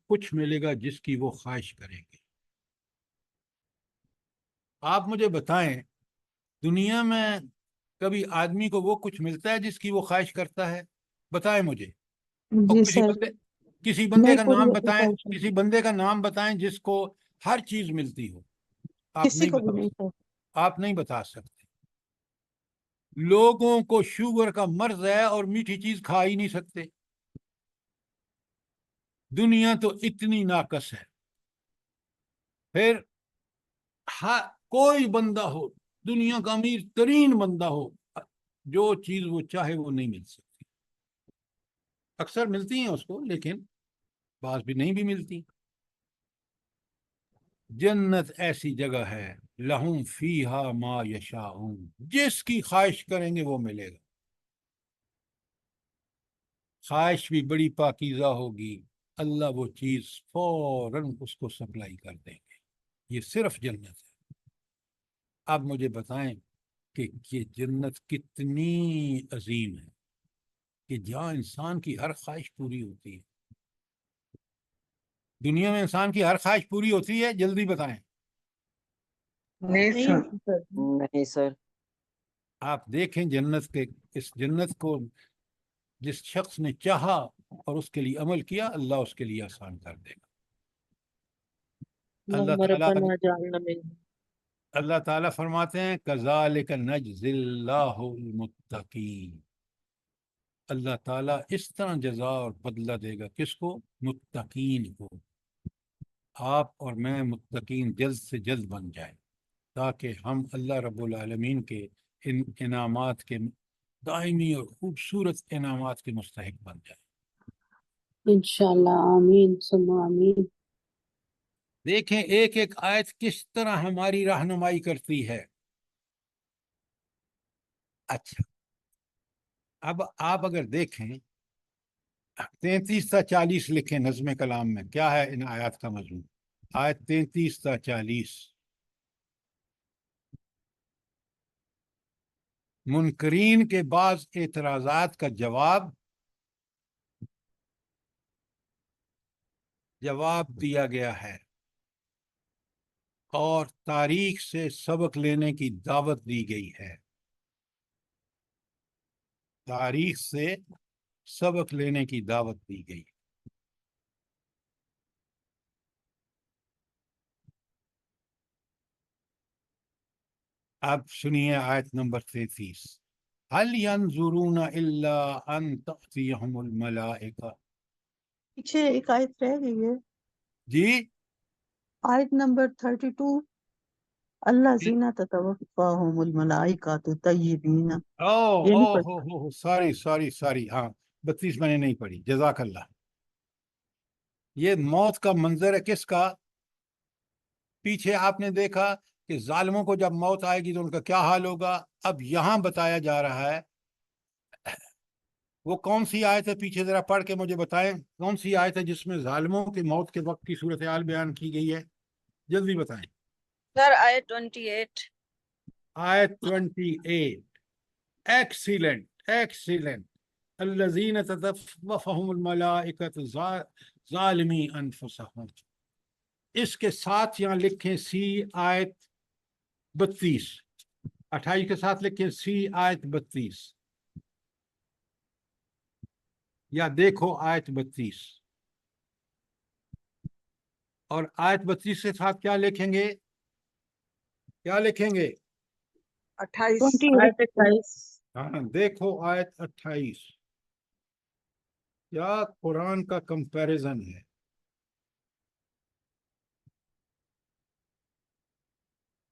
Speaker 1: کچھ ملے گا جس کی وہ خواہش کریں گے. آپ مجھے بتائیں دنیا میں کبھی آدمی کو وہ کچھ ملتا ہے جس کی وہ خواہش کرتا ہے؟ بتائیں مجھے. اور
Speaker 2: جی سر،
Speaker 1: کسی بندے
Speaker 2: نہیں
Speaker 1: کا
Speaker 2: پوری
Speaker 1: نام
Speaker 2: ہوتی
Speaker 1: بتائیں،
Speaker 2: خواہش
Speaker 1: کسی بندے کا نام بتائیں جس کو ہر چیز ملتی ہو. آپ
Speaker 2: کسی
Speaker 1: نہیں
Speaker 2: کو بھی
Speaker 1: بتا
Speaker 2: نہیں
Speaker 1: سکتے.
Speaker 2: سر.
Speaker 1: آپ نہیں بتا سکتے. لوگوں کو شوگر کا مرض ہے اور میٹھی چیز کھا ہی نہیں سکتے. دنیا تو اتنی ناقص ہے. پھر کوئی بندہ ہو دنیا کا امیر ترین بندہ ہو جو چیز وہ چاہے وہ نہیں مل سکتی. اکثر ملتی ہیں اس کو لیکن بعض بھی نہیں بھی ملتی. جنت ایسی جگہ ہے لہم فیہا ما یشاءون جس کی خواہش کریں گے وہ ملے گا. خواہش بھی بڑی پاکیزہ ہوگی. اللہ وہ چیز فوراً اس کو سپلائی کر دیں گے. یہ صرف جنت ہے. اب مجھے بتائیں کہ یہ جنت کتنی عظیم ہے کہ جہاں انسان کی ہر خواہش پوری ہوتی ہے. دنیا میں انسان کی ہر خواہش پوری ہوتی ہے؟ جلدی بتائیں.
Speaker 9: نہیں
Speaker 4: نہیں
Speaker 9: سر.
Speaker 4: ہوتی سر.
Speaker 8: نہیں سر.
Speaker 1: آپ دیکھیں جنت کے اس جنت کو جس شخص نے چاہا اور اس کے لیے عمل کیا اللہ اس کے لیے آسان کر دے گا.
Speaker 4: اللہم ربنا جعلنا منہم.
Speaker 1: اللہ تعالیٰ فرماتے ہیں کذالک نجزی اللہ المتقین. اللہ تعالیٰ اس طرح جزا اور بدلہ دے گا کس کو؟ متقین کو. آپ اور میں متقین جلد سے جلد بن جائیں تاکہ ہم اللہ رب العالمین کے ان انعامات کے دائمی اور خوبصورت انعامات کے مستحق بن جائیں.
Speaker 3: انشاءاللہ آمین ثم آمین.
Speaker 1: دیکھیں ایک ایک آیت کس طرح ہماری رہنمائی کرتی ہے. اچھا اب آپ اگر دیکھیں 33 تا 40 لکھیں نظم کلام میں کیا ہے ان آیات کا مضمون. آیت 33 تا 40 منکرین کے بعض اعتراضات کا جواب دیا گیا ہے اور تاریخ سے سبق لینے کی دعوت دی گئی ہے. تاریخ سے سبق لینے کی دعوت دی گئی. اب سنیے آیت نمبر 33. هل ينظرون الا ان تأتيهم الملائکہ.
Speaker 2: پیچھے ایک آیت رہ گئی ہے،
Speaker 1: جی
Speaker 2: آیت نمبر 32. اللہ زینہ تتوفاہم الملائکۃ طیبین. یہ نہیں پڑھ.
Speaker 1: سوری ہاں 32 میں نے نہیں پڑھی. جزاک اللہ. یہ موت کا منظر ہے کس کا؟ پیچھے آپ نے دیکھا کہ ظالموں کو جب موت آئے گی تو ان کا کیا حال ہوگا. اب یہاں بتایا جا رہا ہے. وہ کون سی آیت ہے پیچھے ذرا پڑھ کے مجھے بتائیں کون سی آیت ہے جس میں ظالموں کی موت کے وقت کی صورتحال بیان کی گئی ہے؟ جلدی بتائیں.
Speaker 7: سر آیت 28.
Speaker 1: آیت 28. ایکسیلنٹ. الذین تتوفاہم الملائکۃ ظالمی انفسہم. اس کے ساتھ یہاں لکھیں سی آیت 32. 28 کے ساتھ لکھیں سی آیت 32 یا دیکھو آیت 32 اور آیت 32 کے ساتھ کیا لکھیں گے؟
Speaker 5: 28.
Speaker 2: 28.
Speaker 4: آیت 28.
Speaker 1: ہاں دیکھو آیت 28. کیا قرآن کا کمپیریزن ہے.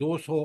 Speaker 1: 200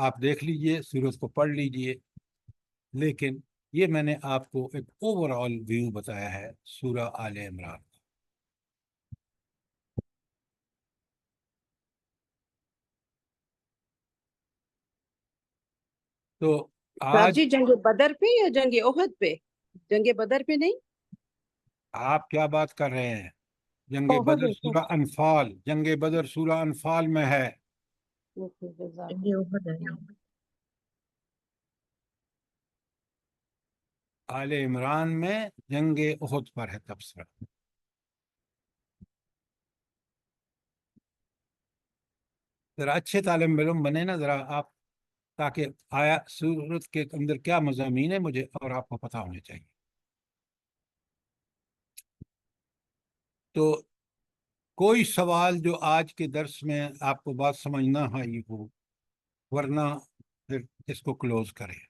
Speaker 1: آپ دیکھ لیجئے، سورت کو پڑھ لیجئے، لیکن یہ میں نے آپ کو ایک اوور آل ویو بتایا ہے سورہ آل عمران۔ تو
Speaker 3: صاحب
Speaker 1: آج
Speaker 3: جی جنگ بدر پہ یا جنگ احد پہ؟ جنگ بدر پہ نہیں،
Speaker 1: آپ کیا بات کر رہے ہیں؟ جنگ
Speaker 3: احد
Speaker 1: بدر
Speaker 3: ہے کیا؟
Speaker 1: سورہ انفال، جنگ بدر سورہ انفال میں ہے۔
Speaker 3: اوکے، جزاک
Speaker 4: جنگ احد ہے۔
Speaker 1: آل عمران میں جنگ احد پر ہے تبصرہ۔ ذرا اچھے طالب علم بنے نا ذرا آپ، تاکہ آیا سورت کے اندر کیا مضامین ہے مجھے اور آپ کو پتہ ہونے چاہیے۔ تو کوئی سوال جو آج کے درس میں آپ کو بات سمجھ نہ آئی ہو، ورنہ پھر اس کو کلوز کریں۔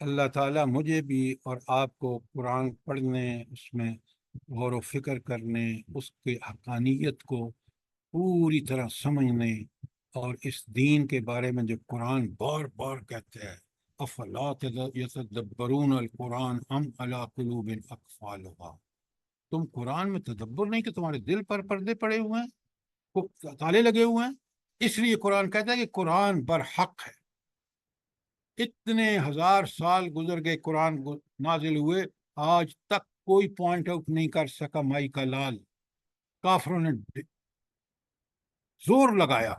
Speaker 1: اللہ تعالیٰ مجھے بھی اور آپ کو قرآن پڑھنے، اس میں غور و فکر کرنے، اس کی حقانیت کو پوری طرح سمجھنے، اور اس دین کے بارے میں جو قرآن بار بار کہتے ہیں، افلا یتدبرون القرآن ام علی قلوب اقفالها، تم قرآن میں تدبر نہیں کہ تمہارے دل پر پردے پڑے ہوئے ہیں، تالے لگے ہوئے ہیں؟ اس لیے قرآن کہتا ہے کہ قرآن برحق ہے۔ اتنے ہزار سال گزر گئے قرآن نازل ہوئے، آج تک کوئی پوائنٹ آؤٹ نہیں کر سکا مائی کا لال۔ کافروں نے زور لگایا،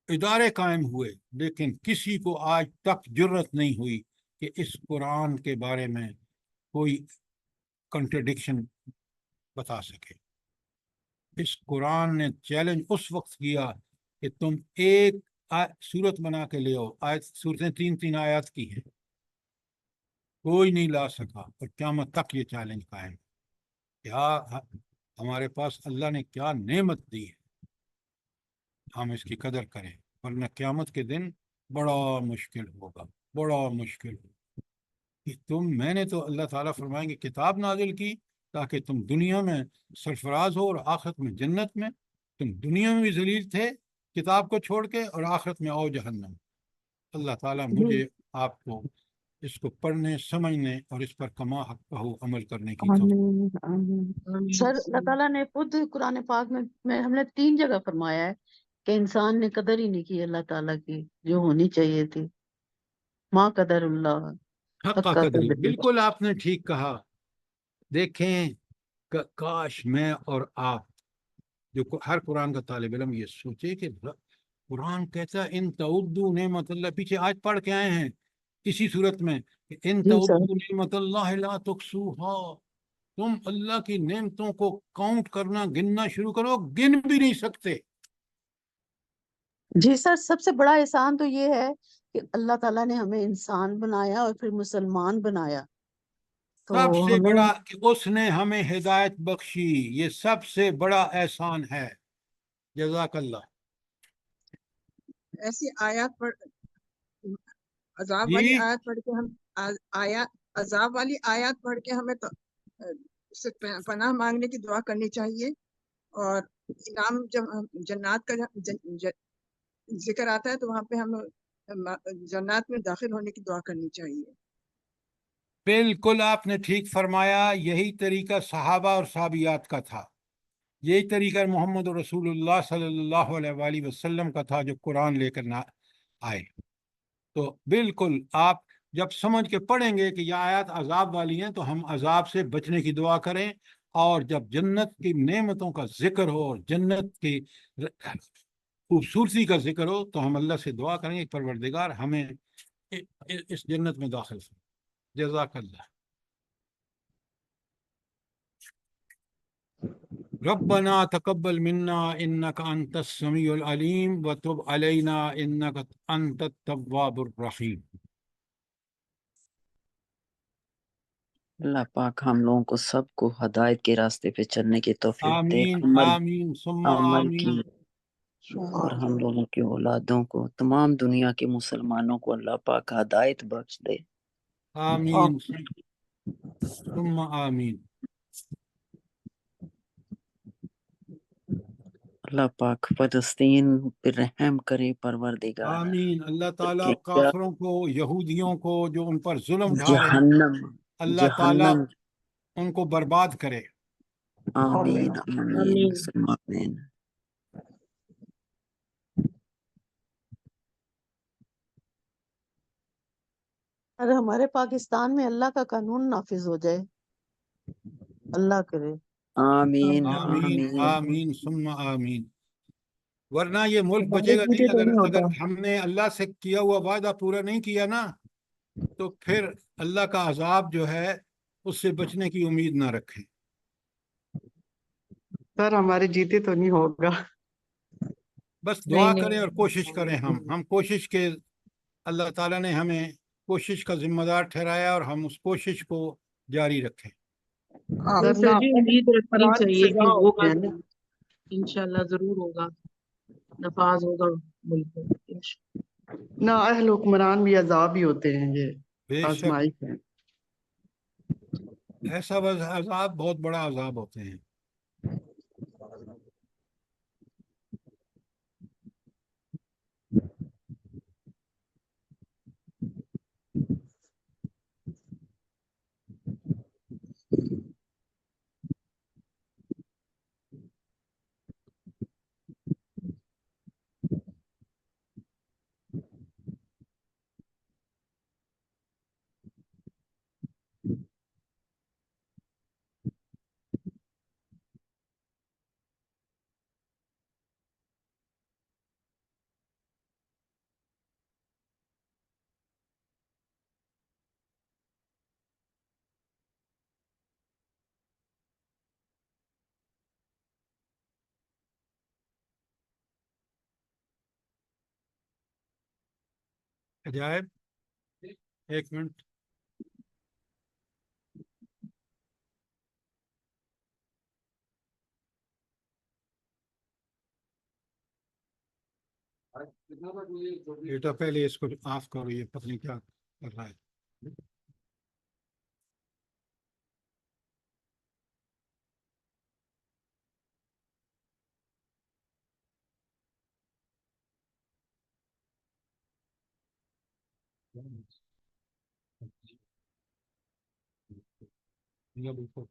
Speaker 1: ادارے قائم ہوئے، لیکن کسی کو آج تک جرت نہیں ہوئی کہ اس قرآن کے بارے میں کوئی کنٹرڈکشن بتا سکے۔ اس قرآن نے چیلنج اس وقت کیا کہ تم ایک صورت بنا کے لے آؤ، آیت صورتیں 3 آیات کی ہیں، کوئی نہیں لا سکا، اور قیامت تک یہ چیلنج قائم۔ کیا ہمارے پاس اللہ نے کیا نعمت دی ہے، ہم اس کی قدر کریں، ورنہ قیامت کے دن بڑا مشکل ہوگا، بڑا مشکل ہوگا۔ کہ میں نے تو اللہ تعالیٰ فرمائیں گے کتاب نازل کی تاکہ تم دنیا میں سرفراز ہو اور آخرت میں جنت میں۔ تم دنیا میں بھی ذلیل تھے کتاب کو چھوڑ کے، اور آخرت میں آؤ جہنم۔ اللہ تعالیٰ مجھے آپ کو اس کو پڑھنے، سمجھنے اور اس پر کما حق عمل کرنے کی توفیق۔
Speaker 2: آمین آمین۔ سر اللہ تعالیٰ نے خود قرآن پاک میں ہم نے 3 جگہ فرمایا ہے کہ انسان نے قدر ہی نہیں کی اللہ تعالیٰ کی جو ہونی چاہیے تھی۔ ماں قدر اللہ
Speaker 1: حق
Speaker 2: حق
Speaker 1: کا
Speaker 2: کا
Speaker 1: قدری،
Speaker 2: قدر۔
Speaker 1: بالکل آپ نے ٹھیک کہا۔ دیکھیں کاش میں اور آپ جو ہر قرآن کا طالب علم یہ سوچے کہ قرآن کہتا ہے ان تعدوا نعمت اللہ، پیچھے آج پڑھ کے آئے ہیں اسی صورت میں کہ ان
Speaker 2: جی سر،
Speaker 1: تعدوا نعمت اللہ لا تحصوها، تم اللہ کی نعمتوں کو کاؤنٹ کرنا، گننا شروع کرو، گن بھی نہیں سکتے۔
Speaker 2: جی سر، سب سے بڑا احسان تو یہ ہے کہ اللہ تعالیٰ نے ہمیں انسان بنایا اور پھر مسلمان بنایا، تو
Speaker 1: سب سے
Speaker 2: ہمیں
Speaker 1: بڑا کہ اس نے ہمیں ہدایت بخشی، یہ سب سے بڑا احسان ہے۔ جزاک اللہ۔
Speaker 5: ایسی آیات پڑھ، عذاب
Speaker 1: جی
Speaker 5: والی آیات پڑھ کے ہم عذاب والی آیات پڑھ کے ہمیں تو اس سے پناہ مانگنے کی دعا کرنی چاہیے، اور انعام جب جنات کا ذکر آتا ہے تو وہاں پہ ہم جنات میں داخل ہونے کی دعا کرنی چاہیے۔
Speaker 1: بالکل آپ نے ٹھیک فرمایا، یہی طریقہ صحابہ اور صحابیات کا تھا، یہی طریقہ محمد رسول اللہ صلی اللہ علیہ وآلہ وسلم کا تھا جو قرآن لے کر نہ آئے۔ تو بالکل آپ جب سمجھ کے پڑھیں گے کہ یہ آیات عذاب والی ہیں تو ہم عذاب سے بچنے کی دعا کریں، اور جب جنت کی نعمتوں کا ذکر ہو اور جنت کی خوبصورتی کا ذکر ہو تو ہم اللہ سے دعا کریں گے پروردگار ہمیں اس جنت میں داخل کریں۔ جزاک اللہ۔ ربنا تقبل منا انك انت السميع العليم وتب علينا انك انت التواب الرحيم۔
Speaker 8: اللہ پاک ہم لوگوں کو سب کو ہدایت کے راستے پہ چلنے کی توفیق دے،
Speaker 1: آمین آمین ثم
Speaker 8: عمل
Speaker 1: آمین۔
Speaker 8: کی، اور ہم لوگوں کی اولادوں کو، تمام دنیا کے مسلمانوں کو اللہ پاک ہدایت بخش دے۔
Speaker 1: آمین ثم آمین۔
Speaker 8: اللہ پاک فلسطین پہ رحم کرے پروردگار،
Speaker 1: آمین. اللہ تعالیٰ
Speaker 8: کہ
Speaker 1: کافروں کو، یہودیوں کو جو ان پر ظلم ڈھا رہے ہیں،
Speaker 8: جہنم
Speaker 1: اللہ تعالیٰ
Speaker 8: جہنم
Speaker 1: ان کو برباد کرے.
Speaker 8: آمین آمین
Speaker 4: آمین.
Speaker 8: ثم آمین.
Speaker 2: ارے ہمارے پاکستان میں اللہ کا قانون نافذ ہو جائے، اللہ کرے.
Speaker 8: آمین
Speaker 1: آمین
Speaker 8: آمین.
Speaker 1: آمین ثم آمین. ورنہ یہ ملک
Speaker 4: ہمارے
Speaker 1: بچے گا نہیں.
Speaker 4: جیتے تو نہیں
Speaker 1: اگر
Speaker 4: ہوتا.
Speaker 1: ہم نے اللہ سے کیا ہوا وعدہ پورا نہیں کیا نا، تو پھر اللہ کا عذاب جو ہے اس سے بچنے کی امید نہ رکھیں.
Speaker 10: سر ہمارے جیتے تو نہیں ہوگا.
Speaker 1: بس
Speaker 4: نہیں
Speaker 1: دعا
Speaker 4: نہیں.
Speaker 1: کریں اور کوشش کریں. ہم کوشش کے، اللہ تعالیٰ نے ہمیں کوشش کا ذمہ دار ٹھہرایا اور ہم اس کوشش کو جاری رکھیں.
Speaker 10: سر
Speaker 4: سر جی امید رکھنی
Speaker 10: عمران کی
Speaker 4: چاہیے
Speaker 10: سزا
Speaker 4: کہ
Speaker 10: ہوتی
Speaker 4: ہوگا
Speaker 10: ہے نا.
Speaker 4: ضرور. انشاءاللہ ضرور ہوگا، نفاذ ہوگا ملک میں
Speaker 10: نہ اہل حکمران بھی عذاب ہی ہوتے ہیں، یہ
Speaker 1: بے شک
Speaker 10: آزمائش ہے.
Speaker 1: ایسا عذاب بہت بڑا عذاب ہوتے ہیں. عجائب، ایک منٹ. بیٹا پہلے اس کو آف کرو، یہ پتہ نہیں کیا کر رہا ہے. بالکل